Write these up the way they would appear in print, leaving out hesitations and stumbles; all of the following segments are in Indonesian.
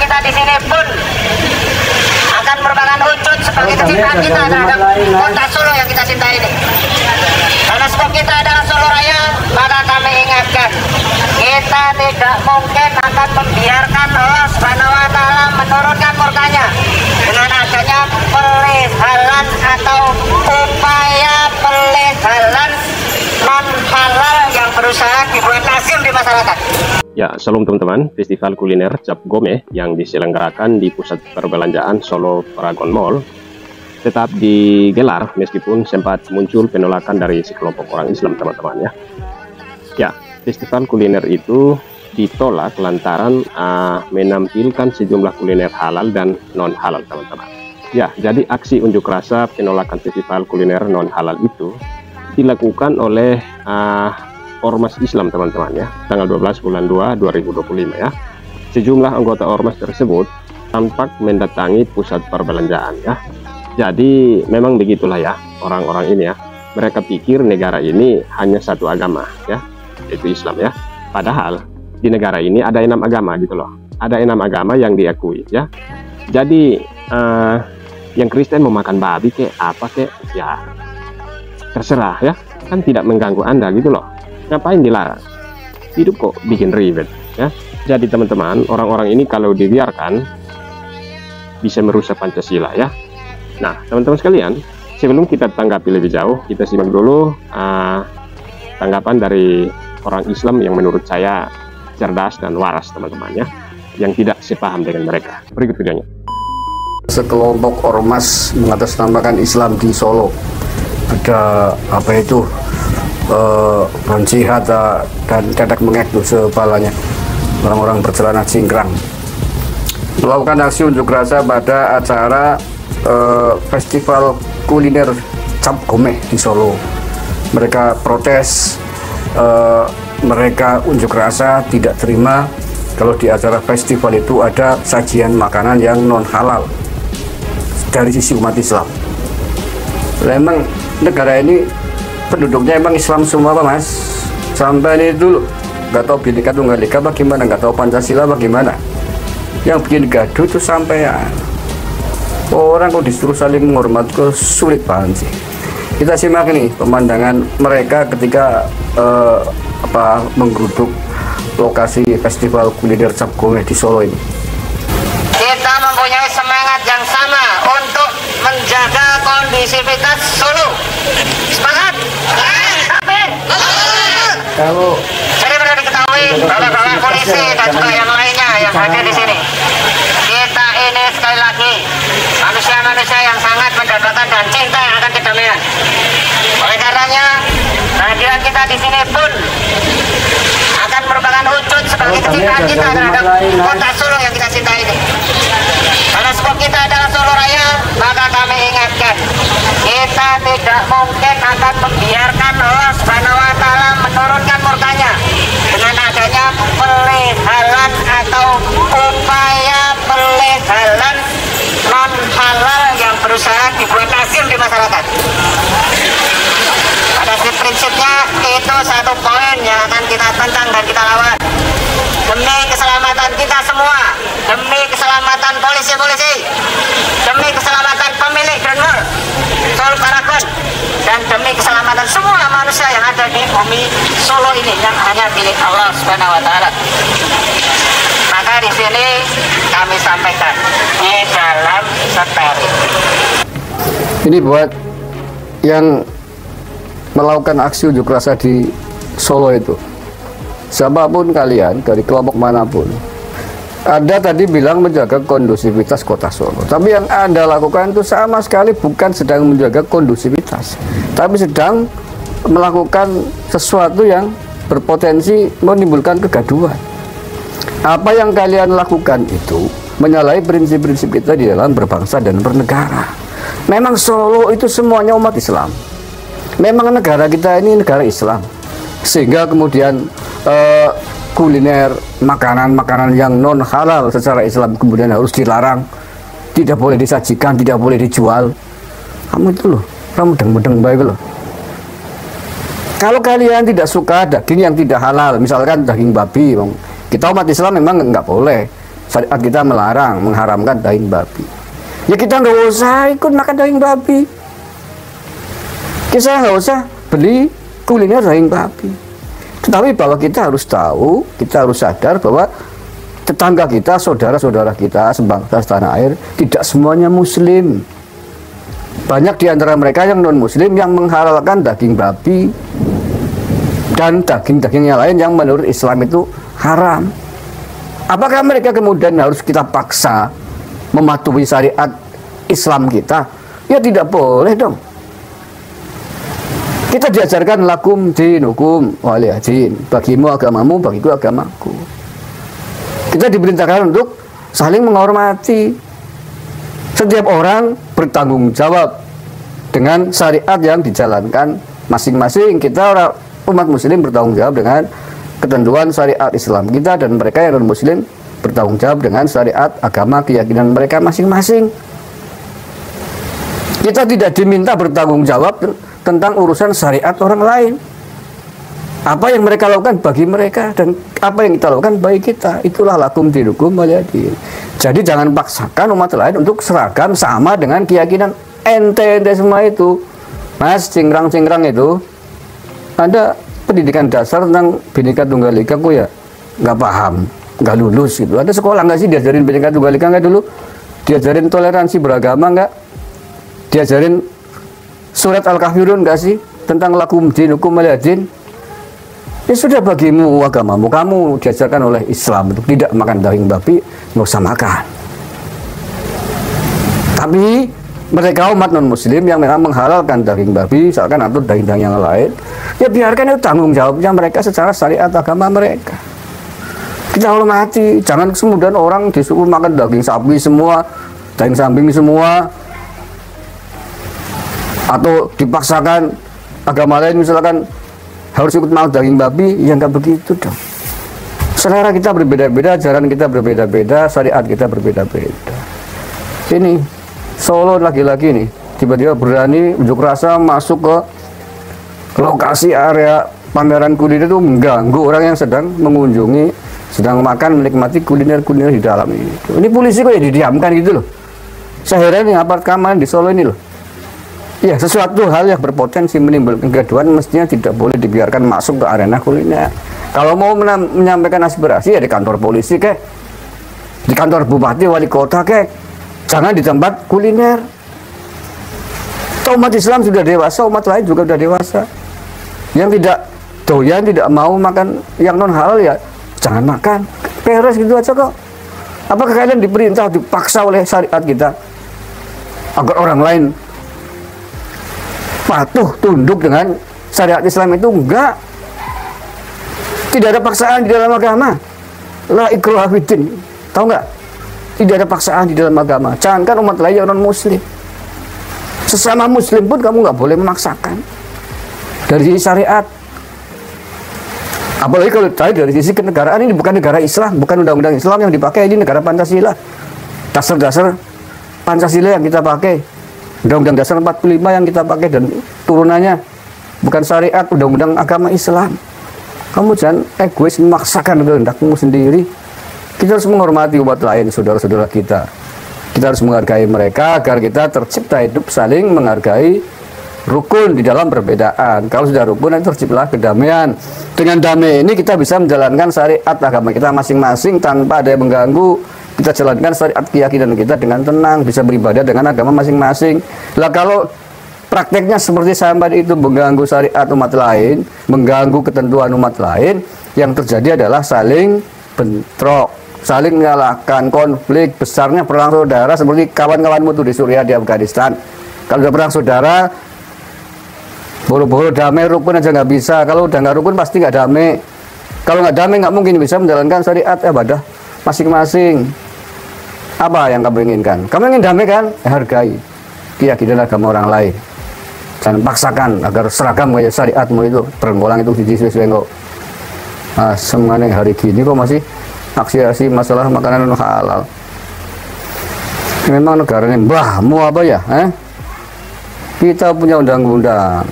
kita di sini pun akan merupakan wujud sebagai kecintaan kita terhadap kota Solo yang kita cintai ini. Karena sebab kita adalah Solo Raya, maka kami ingatkan, kita tidak mungkin akan membiarkan Allah Subhanahu wa Ta'ala menurunkan murkanya dengan adanya pelehalan atau upaya pelehalan non halal yang berusaha dibuat lazim di masyarakat. Ya, shalom teman-teman. Festival kuliner Cap Gome yang diselenggarakan di Pusat Perbelanjaan Solo Paragon Mall tetap digelar meskipun sempat muncul penolakan dari sekelompok orang Islam, teman-teman ya. Ya, festival kuliner itu ditolak lantaran menampilkan sejumlah kuliner halal dan non halal, teman-teman. Ya, jadi aksi unjuk rasa penolakan festival kuliner non halal itu dilakukan oleh Ormas Islam, teman-teman ya, tanggal 12 bulan 2 2025 ya. Sejumlah anggota Ormas tersebut tampak mendatangi pusat perbelanjaan ya. Jadi memang begitulah ya orang-orang ini ya. Mereka pikir negara ini hanya satu agama ya, yaitu Islam ya. Padahal di negara ini ada 6 agama gitu loh. Ada 6 agama yang diakui ya. Jadi yang Kristen mau makan babi kek apa kek ya terserah ya, kan tidak mengganggu Anda gitu loh. Ngapain dilarang? Hidup kok bikin ribet ya. Jadi teman-teman, orang-orang ini kalau dibiarkan bisa merusak Pancasila ya. Nah teman-teman sekalian, sebelum kita tanggapi lebih jauh, kita simak dulu tanggapan dari orang Islam yang menurut saya cerdas dan waras, teman-teman ya, yang tidak sepaham dengan mereka. Berikut videonya. Sekelompok ormas mengatasnamakan Islam di Solo, ada apa itu jihad dan tetek mengek tuh sebalanya, orang-orang bercelana cingkrang melakukan aksi unjuk rasa pada acara festival kuliner Cap Gome di Solo. Mereka protes, mereka unjuk rasa tidak terima kalau di acara festival itu ada sajian makanan yang non halal dari sisi umat Islam. Memang negara ini penduduknya emang Islam semua apa mas? Sampai ini dulu nggak tahu Bhinneka Tunggal Ika bagaimana, nggak tahu Pancasila bagaimana. Yang bikin gaduh itu sampai ya, orang kok disuruh saling menghormati kok sulit banget sih. Kita simak nih pemandangan mereka ketika menggeruduk lokasi festival kuliner Cap Gome di Solo ini. Kita mempunyai semangat yang sama untuk menjaga kondisivitas Solo. Semangat! Kalau jadi perlu diketahui bapak-bapak polisi dan juga yang lainnya yang hadir di sini, kita ini sekali lagi manusia-manusia yang sangat mendapatkan dan cinta akan kedamaian. Oleh karenanya kehadiran kita di sini pun akan merupakan wujud sebagai kecintaan kita terhadap kota Solo yang kita cintai ini. Karena sebab kita adalah Solo Raya, maka kami ingatkan, kita tidak mungkin akan membiarkan Allah Subhanahu wa Ta'ala menurunkan murkanya dengan adanya pelehalan atau upaya pelehalan non halal yang berusaha dibuat lazim di masyarakat. Pada prinsipnya itu satu poin yang akan kita tentang dan kita lawan demi keselamatan kita semua, demi keselamatan polisi-polisi, demi keselamatan pemilik Grand Mall Solo Paragon, dan demi keselamatan semua manusia yang ada di bumi Solo ini yang hanya milik Allah Subhanahu wa Ta'ala. Maka di sini kami sampaikan di dalam steril. ini buat yang melakukan aksi unjuk rasa di Solo itu, siapapun kalian dari kelompok manapun, Anda tadi bilang menjaga kondusivitas kota Solo, tapi yang Anda lakukan itu sama sekali bukan sedang menjaga kondusivitas, tapi sedang melakukan sesuatu yang berpotensi menimbulkan kegaduhan. Apa yang kalian lakukan itu menyalahi prinsip-prinsip kita di dalam berbangsa dan bernegara. Memang Solo itu semuanya umat Islam. Memang negara kita ini negara Islam, sehingga kemudian kuliner makanan-makanan yang non halal secara Islam kemudian harus dilarang, tidak boleh disajikan, tidak boleh dijual. Kamu itu loh, kamu mudeng-mudeng baik loh. Kalau kalian tidak suka daging yang tidak halal, misalkan daging babi, kita umat Islam memang nggak boleh. syariat kita melarang, mengharamkan daging babi. Ya kita nggak usah ikut makan daging babi. Kita nggak usah beli kuliner daging babi. Tetapi bahwa kita harus tahu, kita harus sadar bahwa tetangga kita, saudara-saudara kita sebangsa tanah air tidak semuanya muslim. Banyak di antara mereka yang non-muslim yang menghalalkan daging babi dan daging-daging yang lain yang menurut Islam itu haram. Apakah mereka kemudian harus kita paksa mematuhi syariat Islam kita? Ya tidak boleh dong. Kita diajarkan lakum dinukum waliyadin. Bagimu agamamu, bagiku agamaku. Kita diperintahkan untuk saling menghormati. Setiap orang bertanggung jawab dengan syariat yang dijalankan masing-masing. Kita orang umat muslim bertanggung jawab dengan ketentuan syariat Islam kita, dan mereka yang non-muslim bertanggung jawab dengan syariat agama keyakinan mereka masing-masing. Kita tidak diminta bertanggung jawab tentang urusan syariat orang lain. Apa yang mereka lakukan bagi mereka dan apa yang kita lakukan bagi kita, itulah lakum dinukum waliyadin. Jadi jangan paksakan umat lain untuk seragam sama dengan keyakinan ente semua itu. Mas, cingkrang-cingkrang itu ada pendidikan dasar tentang Bhinneka Tunggal Ika kok ya nggak paham, nggak lulus gitu. Ada sekolah nggak sih diajarin Bhinneka Tunggal Ika nggak dulu? Diajarin toleransi beragama nggak? Diajarin surat Al-Kafirun nggak sih tentang lakum dinukum waliyadin? Ya sudah, bagimu agamamu, kamu diajarkan oleh Islam untuk tidak makan daging babi, nggak usah makan. Tapi mereka umat non-muslim yang memang menghalalkan daging babi, misalkan atau daging-daging yang lain, ya biarkan itu tanggung jawabnya mereka secara syariat agama mereka. Kita hormati, jangan kemudian orang disuruh makan daging sapi semua, daging kambing semua, atau dipaksakan agama lain misalkan harus ikut makan daging babi, ya nggak begitu dong. Selera kita berbeda-beda, ajaran kita berbeda-beda, syariat kita berbeda-beda. Ini Solo lagi-lagi nih, tiba-tiba berani unjuk rasa masuk ke lokasi area pameran kuliner itu, mengganggu orang yang sedang mengunjungi, sedang makan, menikmati kuliner-kuliner di dalam ini. Ini polisi kok ya didiamkan gitu loh. Saya heran nih aparat keamanan di Solo ini loh. Ya, sesuatu hal yang berpotensi menimbulkan kegaduhan mestinya tidak boleh dibiarkan masuk ke arena kuliner. Kalau mau menyampaikan aspirasi ya di kantor polisi kek, di kantor bupati wali kota kek, jangan di tempat kuliner. Umat Islam sudah dewasa, umat lain juga sudah dewasa. Yang tidak doyan, tidak mau makan yang non halal ya jangan makan. Beres gitu aja kok. Apakah kalian diperintah, dipaksa oleh syariat kita agar orang lain patuh tunduk dengan syariat Islam itu? Enggak. Tidak ada paksaan di dalam agama. La ikraha fiddin. Tahu enggak? Tidak ada paksaan di dalam agama. Jangankan umat lain yang non muslim, sesama muslim pun kamu nggak boleh memaksakan dari sisi syariat. Apalagi kalau dari sisi kenegaraan, ini bukan negara Islam, bukan undang-undang Islam yang dipakai, ini negara Pancasila. Dasar-dasar Pancasila yang kita pakai, Undang-Undang Dasar 45 yang kita pakai dan turunannya, bukan syariat, undang-undang agama Islam. Kamu jangan egois memaksakan kehendakmu sendiri. Kita harus menghormati umat lain, saudara-saudara kita. Kita harus menghargai mereka agar kita tercipta hidup saling menghargai, rukun di dalam perbedaan. Kalau sudah rukun, nanti terciptalah kedamaian. Dengan damai ini kita bisa menjalankan syariat agama kita masing-masing tanpa ada yang mengganggu. Kita jalankan syariat keyakinan kita dengan tenang, bisa beribadah dengan agama masing-masing. Lah kalau prakteknya seperti sampai itu mengganggu syariat umat lain, mengganggu ketentuan umat lain, yang terjadi adalah saling bentrok, saling menyalahkan, konflik, besarnya perang saudara seperti kawan-kawanmu tuh di Suriah, di Afghanistan. Kalau udah perang saudara, boro-boro damai rukun aja nggak bisa. Kalau udah nggak rukun pasti nggak damai. Kalau nggak damai nggak mungkin bisa menjalankan syariat ibadah masing-masing. Apa yang kamu inginkan? Kamu ingin damai kan? Hargai keyakinan agama orang lain. Jangan paksakan agar seragam kayak syariatmu itu berenggolang itu sesuai kok. Nah, semuanya hari gini kok masih aksi-aksi masalah makanan non halal. Memang negaranya mbahmu apa ya? Kita punya undang-undang,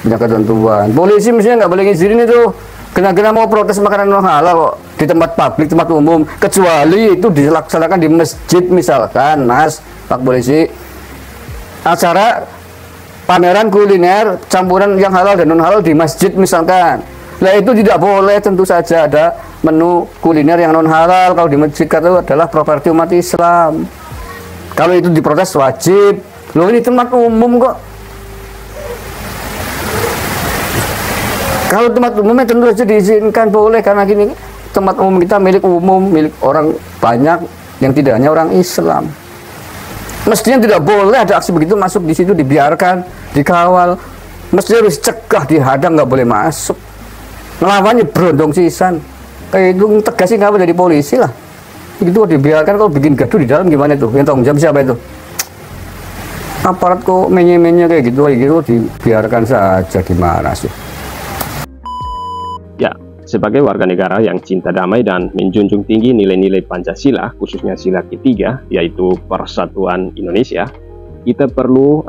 punya ketentuan. Polisi mestinya nggak boleh ngizinin itu Kena-kena mau protes makanan non halal kok di tempat publik, tempat umum, kecuali itu dilaksanakan di masjid misalkan, Mas, Pak Polisi. Acara pameran kuliner campuran yang halal dan non halal di masjid misalkan. Nah itu tidak boleh, tentu saja ada menu kuliner yang non halal kalau di masjid, karena itu adalah properti umat Islam. Kalau itu diprotes wajib. Loh ini tempat umum kok. Kalau tempat umumnya tentu saja diizinkan, boleh, karena gini, tempat umum kita milik umum, milik orang banyak yang tidak hanya orang Islam. Mestinya tidak boleh ada aksi begitu masuk di situ, dibiarkan, dikawal. Mestinya harus cegah, dihadang, nggak boleh masuk. Ngelawannya berondong sisan. Kayak itu tegasin kamu dari polisi lah. Itu dibiarkan, kalau bikin gaduh di dalam gimana tuh? Yang tanggung jawab siapa itu? Aparat kok menye-menye kayak gitu dibiarkan saja, gimana sih? Ya, sebagai warga negara yang cinta damai dan menjunjung tinggi nilai-nilai Pancasila, khususnya sila ketiga, yaitu persatuan Indonesia, kita perlu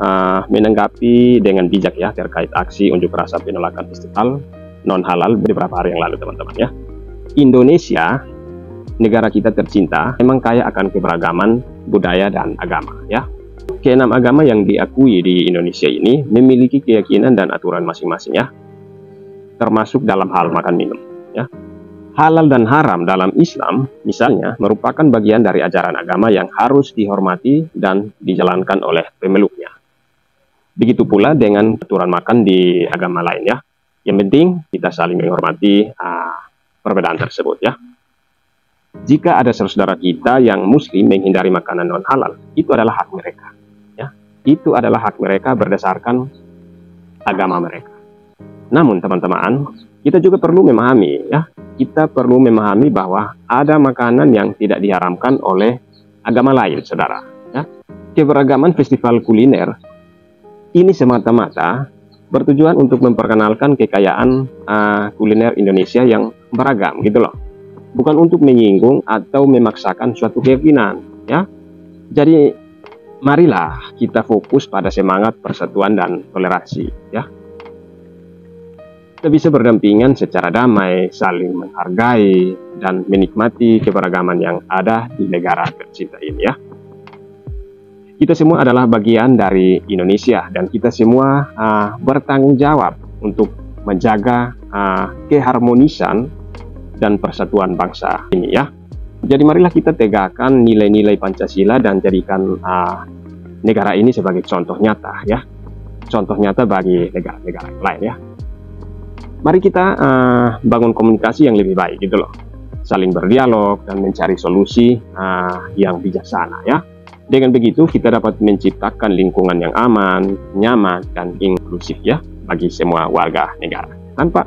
menanggapi dengan bijak ya terkait aksi unjuk rasa penolakan festival non halal beberapa hari yang lalu, teman-teman ya. Indonesia, negara kita tercinta, memang kaya akan keberagaman budaya dan agama ya. Keenam agama yang diakui di Indonesia ini memiliki keyakinan dan aturan masing-masing ya, termasuk dalam hal makan minum ya. Halal dan haram dalam Islam misalnya merupakan bagian dari ajaran agama yang harus dihormati dan dijalankan oleh pemeluknya. Begitu pula dengan aturan makan di agama lain ya. Yang penting kita saling menghormati perbedaan tersebut ya. Jika ada saudara kita yang muslim menghindari makanan non halal, itu adalah hak mereka ya. Itu adalah hak mereka berdasarkan agama mereka. Namun teman-teman, kita juga perlu memahami ya, kita perlu memahami bahwa ada makanan yang tidak diharamkan oleh agama lain, saudara ya. Keberagaman festival kuliner ini semata-mata bertujuan untuk memperkenalkan kekayaan kuliner Indonesia yang beragam gitu loh. Bukan untuk menyinggung atau memaksakan suatu keyakinan ya. Jadi marilah kita fokus pada semangat persatuan dan toleransi ya. Kita bisa berdampingan secara damai, saling menghargai, dan menikmati keberagaman yang ada di negara tercinta ini ya. Kita semua adalah bagian dari Indonesia, dan kita semua bertanggung jawab untuk menjaga keharmonisan dan persatuan bangsa ini ya. Jadi marilah kita tegakkan nilai-nilai Pancasila dan jadikan negara ini sebagai contoh nyata ya. Contoh nyata bagi negara-negara lain ya. Mari kita bangun komunikasi yang lebih baik gitu loh, saling berdialog dan mencari solusi yang bijaksana ya. Dengan begitu kita dapat menciptakan lingkungan yang aman, nyaman, dan inklusif ya bagi semua warga negara, tanpa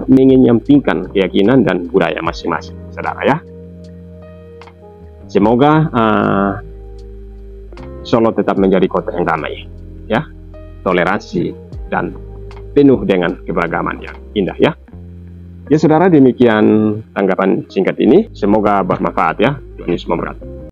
menyampingkan keyakinan dan budaya masing-masing, saudara ya. Semoga Solo tetap menjadi kota yang damai ya, toleransi, dan penuh dengan keberagaman yang indah ya. Ya saudara, demikian tanggapan singkat ini, semoga bermanfaat ya. Tuhan Yesus memberkati.